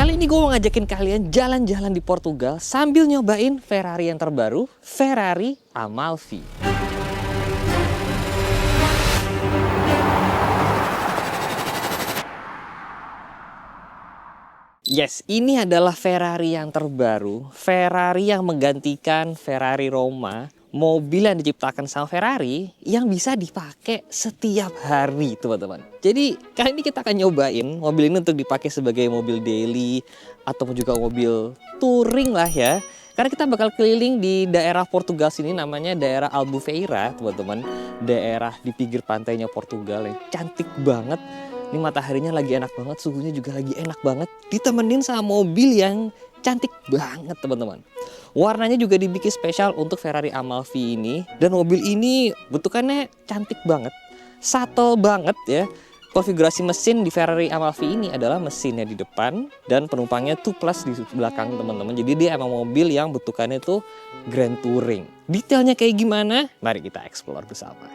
Kali ini gue mau ngajakin kalian jalan-jalan di Portugal sambil nyobain Ferrari yang terbaru, Ferrari Amalfi. Yes, ini adalah Ferrari yang terbaru, Ferrari yang menggantikan Ferrari Roma. Mobil yang diciptakan sama Ferrari yang bisa dipakai setiap hari, teman-teman. Jadi kali ini kita akan nyobain mobil ini untuk dipakai sebagai mobil daily ataupun juga mobil touring lah ya. Karena kita bakal keliling di daerah Portugal sini, namanya daerah Albufeira, teman-teman. Daerah di pinggir pantainya Portugal yang cantik banget. Ini mataharinya lagi enak banget, suhunya juga lagi enak banget. Ditemenin sama mobil yang cantik banget, teman-teman. Warnanya juga dibikin spesial untuk Ferrari Amalfi ini. Dan mobil ini bentukannya cantik banget, subtle banget ya. Konfigurasi mesin di Ferrari Amalfi ini adalah mesinnya di depan dan penumpangnya 2+ di belakang, teman-teman. Jadi dia emang mobil yang bentukannya tuh Grand Touring. Detailnya kayak gimana? Mari kita explore bersama.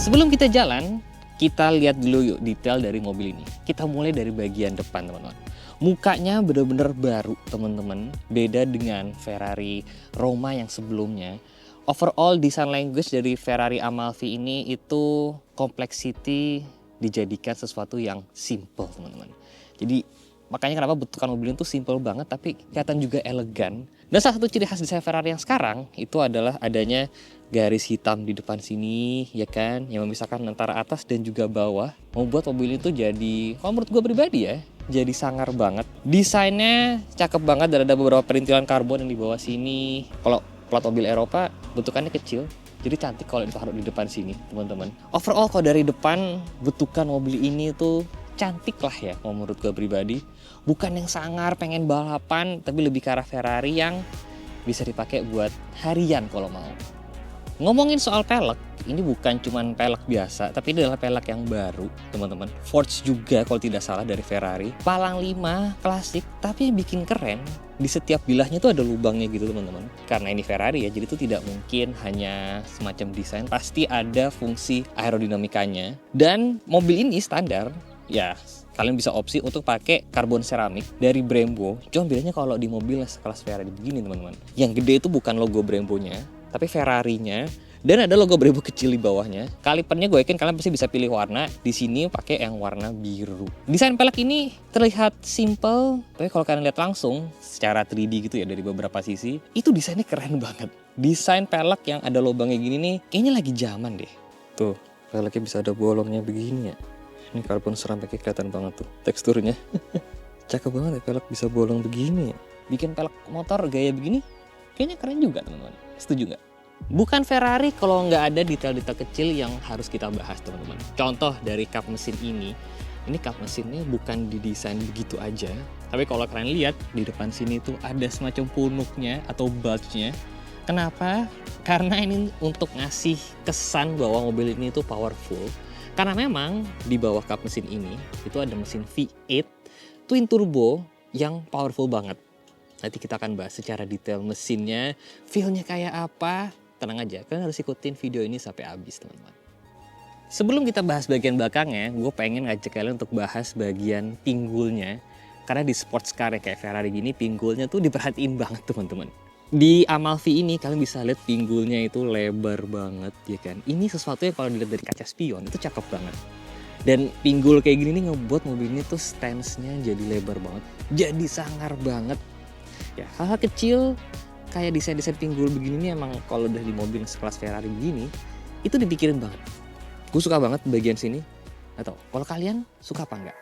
Sebelum kita jalan, kita lihat dulu yuk detail dari mobil ini. Kita mulai dari bagian depan, teman-teman. Mukanya benar-benar baru, teman-teman. Beda dengan Ferrari Roma yang sebelumnya. Overall design language dari Ferrari Amalfi ini itu complexity dijadikan sesuatu yang simple, teman-teman. Jadi makanya kenapa bentukan mobil itu simple banget tapi kelihatan juga elegan. Dan salah satu ciri khas desain Ferrari yang sekarang itu adalah adanya garis hitam di depan sini, ya kan, yang memisahkan antara atas dan juga bawah. Membuat mobil itu jadi, kalau menurut gue pribadi ya, jadi sangar banget. Desainnya cakep banget dan ada beberapa perintilan karbon yang di bawah sini. Kalau plat mobil Eropa bentukannya kecil, jadi cantik kalau ditaruh di depan sini, teman-teman. Overall kalau dari depan bentukan mobil ini tuh cantik lah ya, kalau menurut gue pribadi. Bukan yang sangar pengen balapan, tapi lebih ke arah Ferrari yang bisa dipakai buat harian kalau mau. Ngomongin soal pelek, ini bukan cuman pelek biasa, tapi ini adalah pelek yang baru, teman-teman. Forged juga kalau tidak salah dari Ferrari. Palang 5 klasik, tapi yang bikin keren, di setiap bilahnya tuh ada lubangnya gitu, teman-teman. Karena ini Ferrari ya, jadi itu tidak mungkin hanya semacam desain, pasti ada fungsi aerodinamikanya. Dan mobil ini standar, ya kalian bisa opsi untuk pakai karbon seramik dari Brembo. Cuma bedanya kalau di mobil sekelas Ferrari begini, teman-teman. Yang gede itu bukan logo Brembo-nya, tapi Ferrari-nya, dan ada logo Brembo kecil di bawahnya. Kalipernya gue yakin kalian pasti bisa pilih warna. Di sini pakai yang warna biru. Desain pelek ini terlihat simple, tapi kalau kalian lihat langsung secara 3D gitu ya dari beberapa sisi, itu desainnya keren banget. Desain pelek yang ada lubangnya gini nih, kayaknya lagi zaman deh. Tuh, peleknya bisa ada bolongnya begini ya. Ini karbon seramiknya kelihatan banget tuh teksturnya. Cakep banget ya pelek bisa bolong begini ya. Bikin pelek motor gaya begini kayaknya keren juga, teman-teman. Setuju nggak? Bukan Ferrari kalau nggak ada detail-detail kecil yang harus kita bahas, teman-teman. Contoh dari kap mesin ini kap mesinnya bukan didesain begitu aja. Tapi kalau kalian lihat di depan sini tuh ada semacam punuknya atau bulge-nya. Kenapa? Karena ini untuk ngasih kesan bahwa mobil ini tuh powerful. Karena memang di bawah kap mesin ini itu ada mesin V8 twin turbo yang powerful banget. Nanti kita akan bahas secara detail mesinnya, feel-nya kayak apa. Tenang aja, kalian harus ikutin video ini sampai habis, teman-teman. Sebelum kita bahas bagian belakangnya, gue pengen ngajak kalian untuk bahas bagian pinggulnya. Karena di sports car ya kayak Ferrari gini, pinggulnya tuh diperhatiin banget, teman-teman. Di Amalfi ini kalian bisa lihat pinggulnya itu lebar banget, ya kan. Ini sesuatu yang kalau dilihat dari kaca spion itu cakep banget. Dan pinggul kayak gini nih ngebuat mobil ini tuh stance-nya jadi lebar banget, jadi sangar banget. Ya, hal-hal kecil kayak desain-desain pinggul begini nih emang kalau udah di mobil sekelas Ferrari begini itu dipikirin banget. Gue suka banget bagian sini. Atau kalau kalian suka apa enggak?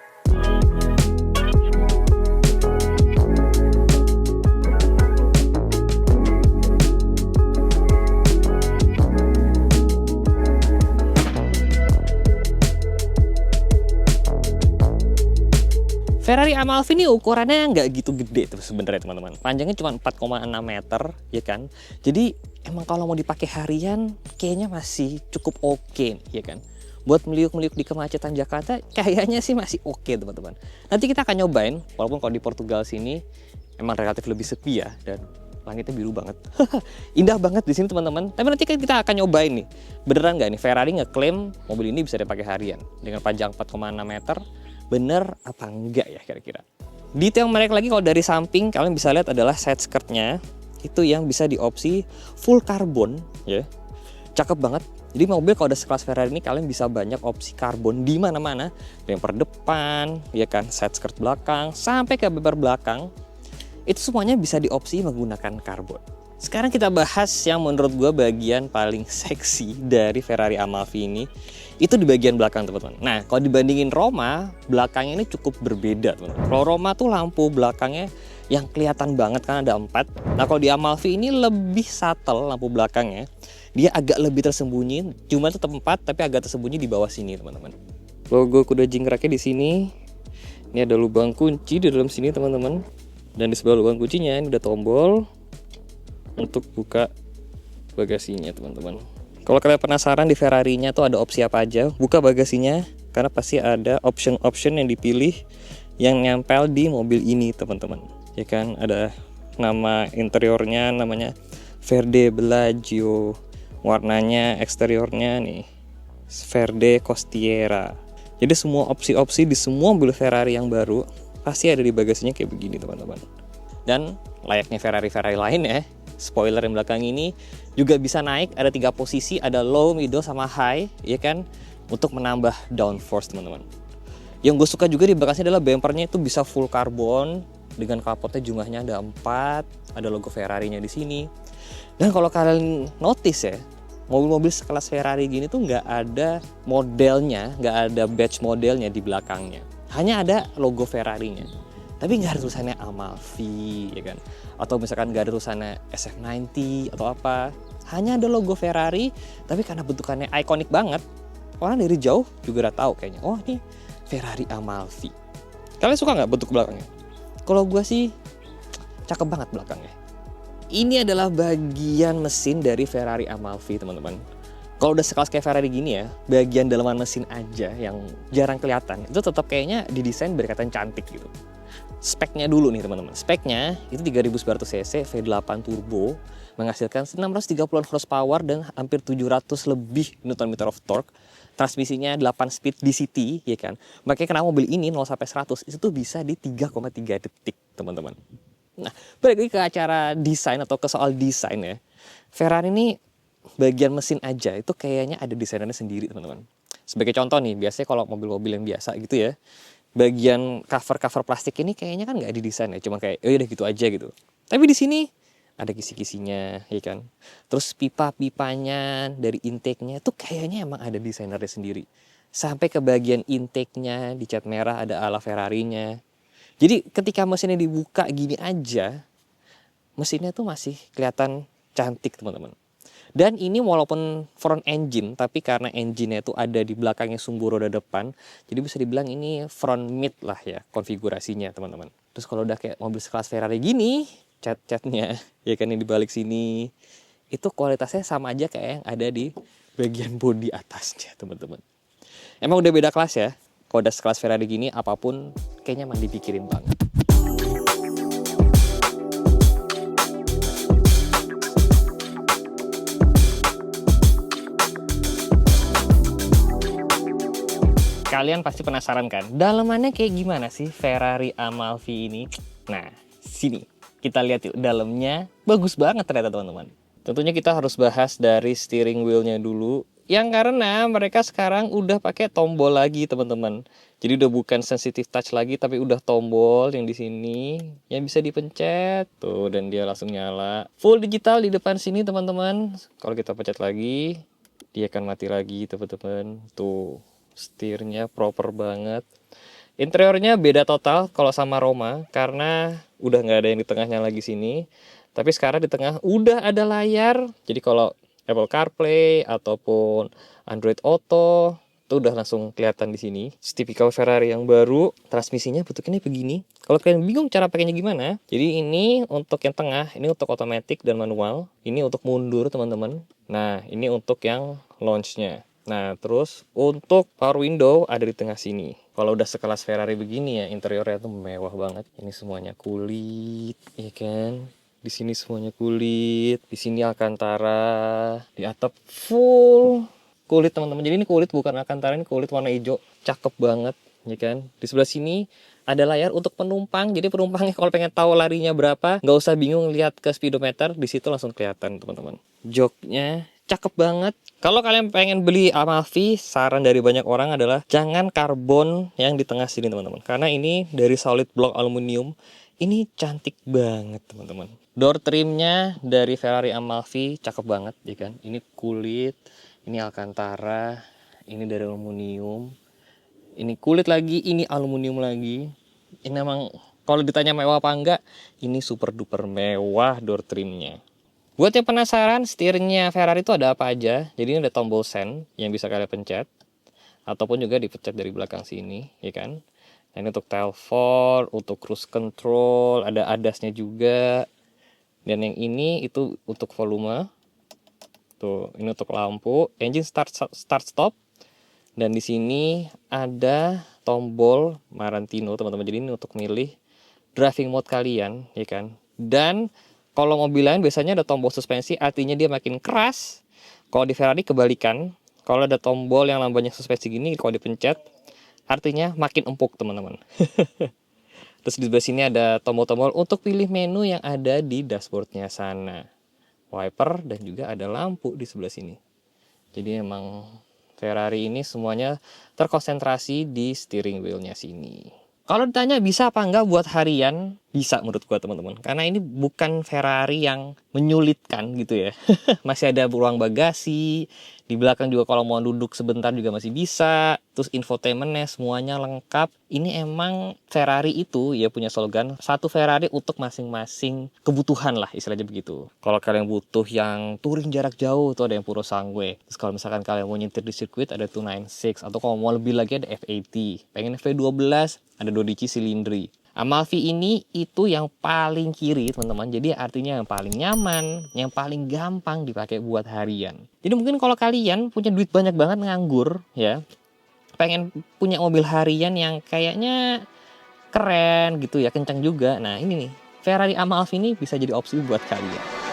Ferrari Amalfi ini ukurannya nggak gitu gede tuh sebenarnya, teman-teman. Panjangnya cuma 4,6 meter, ya kan. Jadi emang kalau mau dipakai harian kayaknya masih cukup oke, ya kan. Buat meliuk-meliuk di kemacetan Jakarta kayaknya sih masih oke, teman-teman. Nanti kita akan nyobain, walaupun kalau di Portugal sini emang relatif lebih sepi ya, dan langitnya biru banget. Indah banget di sini teman-teman. Tapi nanti kan kita akan nyobain nih, beneran nggak nih Ferrari ngeklaim mobil ini bisa dipakai harian dengan panjang 4,6 meter. Bener apa enggak ya kira-kira? Detail menarik lagi kalau dari samping kalian bisa lihat adalah side skirtnya itu yang bisa diopsi full karbon ya. Cakep banget. Jadi mobil kalau udah sekelas Ferrari ini kalian bisa banyak opsi karbon di mana-mana. Bumper depan, ya kan, side skirt belakang, sampai ke bumper belakang. Itu semuanya bisa diopsi menggunakan karbon. Sekarang kita bahas yang menurut gue bagian paling seksi dari Ferrari Amalfi ini. Itu di bagian belakang teman-teman. Nah kalau dibandingin Roma, belakangnya ini cukup berbeda teman-teman. Kalau Roma tuh lampu belakangnya yang kelihatan banget kan ada 4. Nah kalau di Amalfi ini lebih subtle lampu belakangnya. Dia agak lebih tersembunyi, cuma tetap 4 tapi agak tersembunyi di bawah sini teman-teman. Logo kuda jingkraknya di sini. Ini ada lubang kunci di dalam sini teman-teman. Dan di sebelah lubang kuncinya ini ada tombol untuk buka bagasinya teman-teman. Kalau kalian penasaran di Ferrari-nya tuh ada opsi apa aja, buka bagasinya karena pasti ada option-option yang dipilih yang nempel di mobil ini teman-teman. Ya kan, ada nama interiornya namanya Verde Bellagio. Warnanya eksteriornya nih Verde Costiera. Jadi semua opsi-opsi di semua mobil Ferrari yang baru pasti ada di bagasinya kayak begini teman-teman. Dan layaknya Ferrari lain ya, spoiler yang belakang ini juga bisa naik, ada 3 posisi, ada low, middle, sama high, ya kan, untuk menambah downforce teman-teman. Yang gue suka juga di bagasinya adalah bumpernya itu bisa full karbon dengan kapotnya jumlahnya ada 4, ada logo Ferrari-nya di sini. Dan kalau kalian notice ya, mobil-mobil sekelas Ferrari gini tuh nggak ada modelnya, nggak ada badge modelnya di belakangnya. Hanya ada logo Ferrari-nya. Tapi nggak ada tulisannya Amalfi, ya kan? Atau misalkan nggak ada tulisannya SF90 atau apa. Hanya ada logo Ferrari, tapi karena bentukannya ikonik banget, orang dari jauh juga udah tahu kayaknya. Oh ini Ferrari Amalfi. Kalian suka nggak bentuk belakangnya? Kalau gue sih cakep banget belakangnya. Ini adalah bagian mesin dari Ferrari Amalfi teman-teman. Kalau udah sekelas kayak Ferrari gini ya, bagian dalaman mesin aja yang jarang kelihatan, itu tetap kayaknya didesain berkaitan cantik gitu. Speknya dulu nih teman-teman. Speknya itu 3900 cc V8 turbo, menghasilkan 630-an horsepower dan hampir 700 lebih Nm of torque. Transmisinya 8 speed DCT, ya kan. Makanya kenapa mobil ini 0 sampai 100 itu tuh bisa di 3,3 detik, teman-teman. Nah, balik lagi ke acara desain atau ke soal desain ya. Ferrari ini bagian mesin aja itu kayaknya ada desainernya sendiri, teman-teman. Sebagai contoh nih, biasanya kalau mobil-mobil yang biasa gitu ya, bagian cover plastik ini kayaknya kan nggak didesain ya, cuma kayak udah gitu aja gitu. Tapi di sini ada kisi-kisinya, ya kan. Terus pipa-pipanya dari intake-nya tuh kayaknya emang ada desainernya sendiri. Sampai ke bagian intake-nya dicat merah ada ala Ferrari-nya. Jadi ketika mesinnya dibuka gini aja, mesinnya tuh masih kelihatan cantik teman-teman. Dan ini walaupun front engine, tapi karena engine-nya itu ada di belakangnya sumbu roda depan, jadi bisa dibilang ini front mid lah ya konfigurasinya teman-teman. Terus kalau udah kayak mobil sekelas Ferrari gini, cat-catnya ya kan yang di balik sini, itu kualitasnya sama aja kayak yang ada di bagian bodi atasnya teman-teman. Emang udah beda kelas ya. Kalau udah sekelas Ferrari gini, apapun kayaknya emang dipikirin banget. Kalian pasti penasaran kan, dalamannya kayak gimana sih Ferrari Amalfi ini? Nah, sini kita lihat yuk, dalamnya bagus banget ternyata teman-teman. Tentunya kita harus bahas dari steering wheel-nya dulu. Yang karena mereka sekarang udah pakai tombol lagi teman-teman. Jadi udah bukan sensitive touch lagi, tapi udah tombol yang di sini yang bisa dipencet tuh dan dia langsung nyala. Full digital di depan sini teman-teman. Kalau kita pencet lagi, dia akan mati lagi teman-teman. Tuh, setirnya proper banget. Interiornya beda total kalau sama Roma karena udah nggak ada yang di tengahnya lagi sini. Tapi sekarang di tengah udah ada layar. Jadi kalau Apple CarPlay ataupun Android Auto itu udah langsung kelihatan di sini. Tipikal Ferrari yang baru, transmisinya bentuknya begini. Kalau kalian bingung cara pakainya gimana, jadi ini untuk yang tengah, ini untuk otomatis dan manual. Ini untuk mundur teman-teman. Nah, ini untuk yang launch-nya. Nah, terus untuk power window ada di tengah sini. Kalau udah sekelas Ferrari begini ya, interiornya tuh mewah banget. Ini semuanya kulit, ya kan? Di sini semuanya kulit, di sini Alcantara, di atap full kulit teman-teman. Jadi ini kulit bukan Alcantara, ini kulit warna hijau, cakep banget, ya kan? Di sebelah sini ada layar untuk penumpang. Jadi penumpangnya kalau pengen tahu larinya berapa, nggak usah bingung lihat ke speedometer, di situ langsung kelihatan teman-teman. Joknya cakep banget. Kalau kalian pengen beli Amalfi, saran dari banyak orang adalah jangan karbon yang di tengah sini teman-teman, karena ini dari solid block aluminium. Ini cantik banget teman-teman. Door trimnya dari Ferrari Amalfi cakep banget, ya kan? Ini kulit, ini Alcantara, ini dari aluminium, ini kulit lagi, ini aluminium lagi. Ini memang kalau ditanya mewah apa enggak, ini super duper mewah door trimnya. Buat yang penasaran setirnya Ferrari itu ada apa aja, jadi ini ada tombol send yang bisa kalian pencet, ataupun juga dipencet dari belakang sini, ya kan? Nah, ini untuk telepon, untuk cruise control, ada adasnya juga. Dan yang ini itu untuk volume. Tuh, ini untuk lampu, engine start stop. Dan di sini ada tombol Marantino, teman-teman. Jadi ini untuk milih driving mode kalian, ya kan? Dan kalau mobil lain biasanya ada tombol suspensi, artinya dia makin keras. Kalau di Ferrari kebalikan, kalau ada tombol yang lambangnya suspensi gini, kalau dipencet, artinya makin empuk, teman-teman. Terus di sebelah sini ada tombol-tombol untuk pilih menu yang ada di dashboardnya sana. Wiper dan juga ada lampu di sebelah sini. Jadi emang Ferrari ini semuanya terkonsentrasi di steering wheel-nya sini. Kalau ditanya bisa apa enggak buat harian, bisa menurut gua teman-teman. Karena ini bukan Ferrari yang menyulitkan gitu ya. Masih ada ruang bagasi, di belakang juga kalau mau duduk sebentar juga masih bisa. Terus infotainmentnya semuanya lengkap. Ini emang Ferrari itu ya punya slogan, satu Ferrari untuk masing-masing kebutuhan lah istilahnya begitu. Kalau kalian butuh yang touring jarak jauh tuh ada yang Purosangue. Terus kalau misalkan kalian mau nyetir di sirkuit ada 296. Atau kalau mau lebih lagi ada F80. Pengen V12 ada 12 silindri. Amalfi ini itu yang paling kiri teman-teman. Jadi artinya yang paling nyaman, yang paling gampang dipakai buat harian. Jadi mungkin kalau kalian punya duit banyak banget nganggur ya, pengen punya mobil harian yang kayaknya keren gitu ya, kencang juga. Nah ini nih, Ferrari Amalfi ini bisa jadi opsi buat kalian.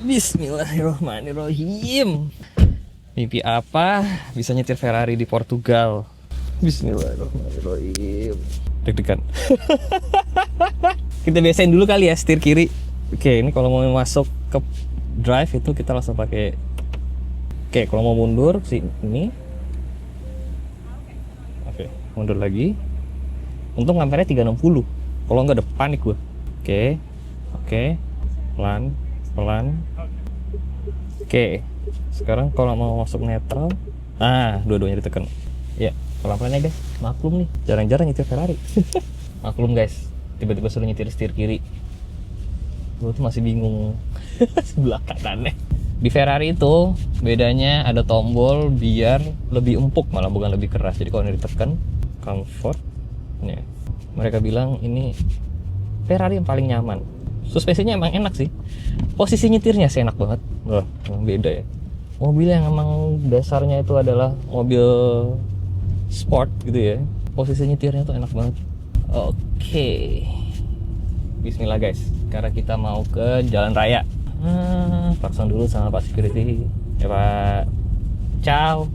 Bismillahirrahmanirrahim. Mimpi apa bisa nyetir Ferrari di Portugal? Bismillahirrahmanirrahim. Deg-degan. Kita biasain dulu kali ya setir kiri. Oke, ini kalau mau masuk ke drive itu kita langsung pakai. Oke, kalau mau mundur ini. Oke, mundur lagi. Untung lampernya 360. Kalau nggak ada panik gua. Oke. Pelan. Oke, sekarang kalau mau masuk netral, dua-duanya ditekan. Ya, pelan-pelan aja guys. Maklum nih, jarang-jarang nyetir Ferrari. Maklum guys, tiba-tiba suruh nyetir setir kiri. Gue tuh masih bingung sebelah kanannya. Di Ferrari itu bedanya ada tombol biar lebih empuk, malah bukan lebih keras. Jadi kalau ini ditekan, comfort. Nih, mereka bilang ini Ferrari yang paling nyaman. Suspensinya emang enak sih. Posisi nyetirnya sih enak banget. Wah, emang beda ya. Mobil yang emang dasarnya itu adalah mobil sport gitu ya. Posisi nyetirnya tuh enak banget. Oke. Bismillah guys. Sekarang kita mau ke jalan raya. Pasang dulu sama Pak Security. Ya Pak. Ciao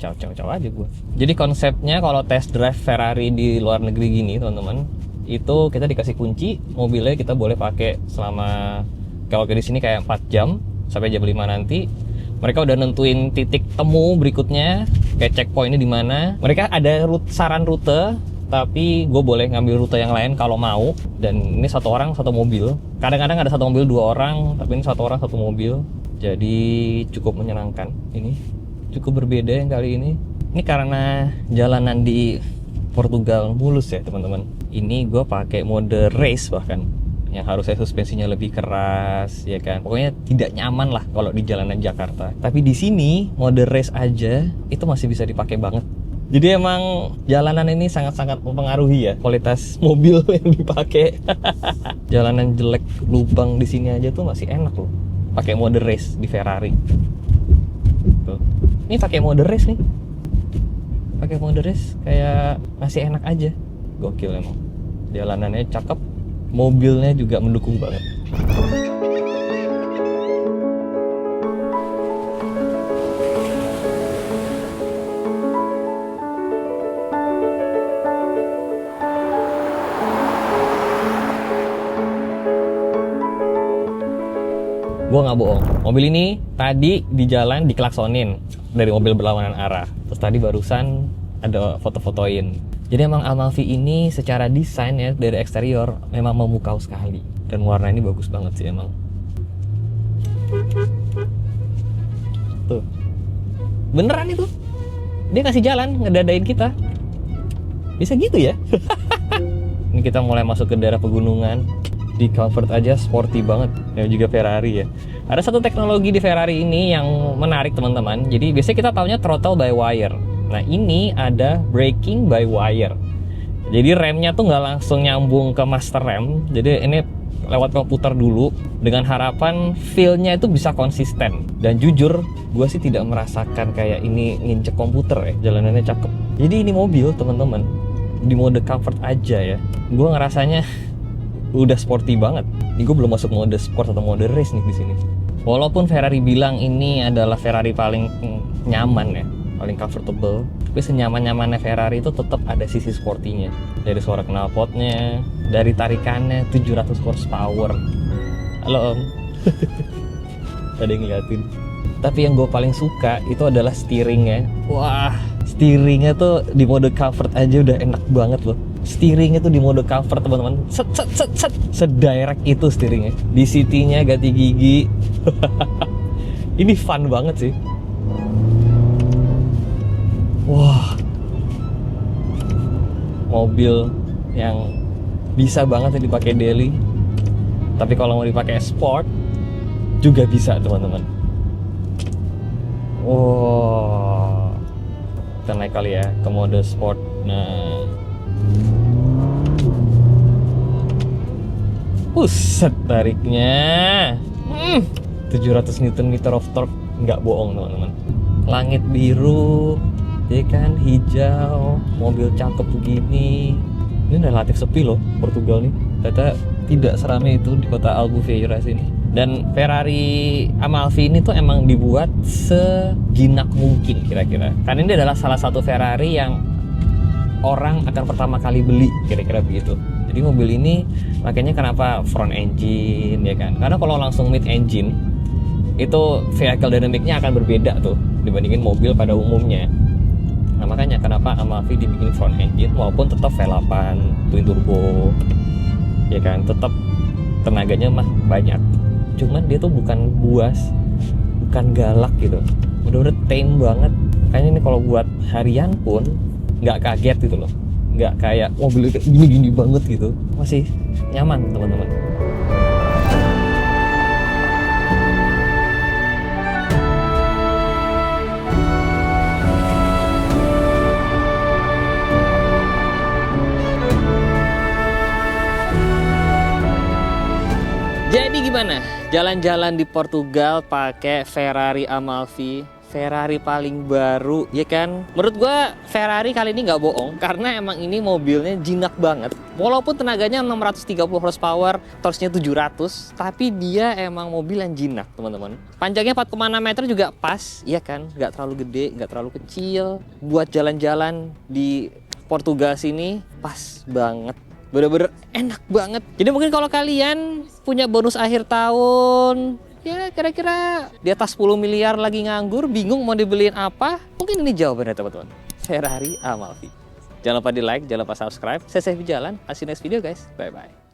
aja gue. Jadi konsepnya kalau test drive Ferrari di luar negeri gini teman-teman, itu kita dikasih kunci mobilnya, kita boleh pakai selama, kalau di sini kayak 4 jam sampai jam 5 nanti. Mereka udah nentuin titik temu berikutnya, kayak checkpointnya di mana. Mereka ada saran rute, tapi gue boleh ngambil rute yang lain kalau mau. Dan ini satu orang satu mobil. Kadang-kadang ada satu mobil 2 orang, tapi ini satu orang satu mobil. Jadi cukup menyenangkan. Ini cukup berbeda yang kali ini. Ini karena jalanan di Portugal mulus ya teman-teman. Ini gue pakai mode race bahkan, yang harusnya suspensinya lebih keras ya kan. Pokoknya tidak nyaman lah kalau di jalanan Jakarta. Tapi di sini mode race aja itu masih bisa dipakai banget Jadi emang jalanan ini sangat-sangat mempengaruhi ya kualitas mobil yang dipakai. Jalanan jelek, lubang di sini aja tuh masih enak loh. Pakai mode race di Ferrari. Tuh. Ini pakai mode race nih. Pakai mode race kayak masih enak aja. Gokil emang. Jalanannya cakep, mobilnya juga mendukung banget. Gue nggak bohong, mobil ini tadi di jalan diklaksonin dari mobil berlawanan arah. Terus tadi barusan ada foto-fotoin. Jadi emang Amalfi ini secara desain ya dari eksterior memang memukau sekali. Dan warna ini bagus banget sih emang. Tuh, beneran itu. Dia kasih jalan, ngedadain kita. Bisa gitu ya? Ini kita mulai masuk ke daerah pegunungan. Di comfort aja sporty banget, ya juga Ferrari ya. Ada satu teknologi di Ferrari ini yang menarik teman-teman. Jadi biasanya kita taunya throttle by wire. Nah ini ada braking by wire. Jadi remnya tuh nggak langsung nyambung ke master rem. Jadi ini lewat komputer dulu dengan harapan feel-nya itu bisa konsisten. Dan jujur, gue sih tidak merasakan kayak ini nginjek komputer ya. Jalanannya cakep. Jadi ini mobil teman-teman di mode comfort aja ya. Gue ngerasanya udah sporty banget. Ini gue belum masuk mode sport atau mode race nih di sini. Walaupun Ferrari bilang ini adalah Ferrari paling nyaman ya, paling comfortable, tapi senyaman-nyamannya Ferrari itu tetap ada sisi sportinya. Dari suara knalpotnya, dari tarikannya 700 horsepower. Halo Om. Ada yang ngeliatin. Tapi yang gue paling suka itu adalah steeringnya. Wah, steeringnya tuh di mode comfort aja udah enak banget loh. Steeringnya tuh di mode comfort teman-teman, sedirect itu steeringnya. Di city-nya ganti gigi. Ini fun banget sih. Wah, mobil yang bisa banget dipakai daily. Tapi kalau mau dipakai sport juga bisa teman-teman. Wow, kita naik kali ya ke mode sport. Nah, buset tariknya 700 Nm of torque, nggak bohong teman-teman. Langit biru, ya kan, hijau, mobil cakep begini. Ini relatif sepi loh Portugal nih. Ternyata tidak seramai itu di kota Albufeira sini. Dan Ferrari Amalfi ini tuh emang dibuat sejinak mungkin kira-kira. Karena ini adalah salah satu Ferrari yang orang akan pertama kali beli, kira-kira begitu. Jadi mobil ini makanya kenapa front engine ya kan, karena kalau langsung mid engine itu vehicle dynamic-nya akan berbeda tuh dibandingin mobil pada umumnya. Nah makanya kenapa Amalfi dibikin front engine walaupun tetap V8 twin turbo ya kan, tetap tenaganya mah banyak, cuman dia tuh bukan buas, bukan galak gitu, udah tame banget. Kayaknya ini kalau buat harian pun nggak kaget gitu loh, nggak kayak mobil gini-gini banget gitu, masih nyaman teman-teman. Jadi gimana jalan-jalan di Portugal pakai Ferrari Amalfi? Ferrari paling baru ya kan. Menurut gua Ferrari kali ini nggak bohong karena emang ini mobilnya jinak banget. Walaupun tenaganya 630 horsepower, torsinya 700, tapi dia emang mobil yang jinak teman-teman. Panjangnya 4,6 meter juga pas ya kan, nggak terlalu gede, nggak terlalu kecil. Buat jalan-jalan di Portugal sini pas banget. Bener-bener enak banget. Jadi mungkin kalau kalian punya bonus akhir tahun, ya kira-kira di atas 10 miliar lagi nganggur, bingung mau dibeliin apa, mungkin ini jawabannya teman-teman. Ferrari Amalfi. Jangan lupa di like, jangan lupa subscribe. Saya Sefy Jalan. See you next video guys. Bye-bye.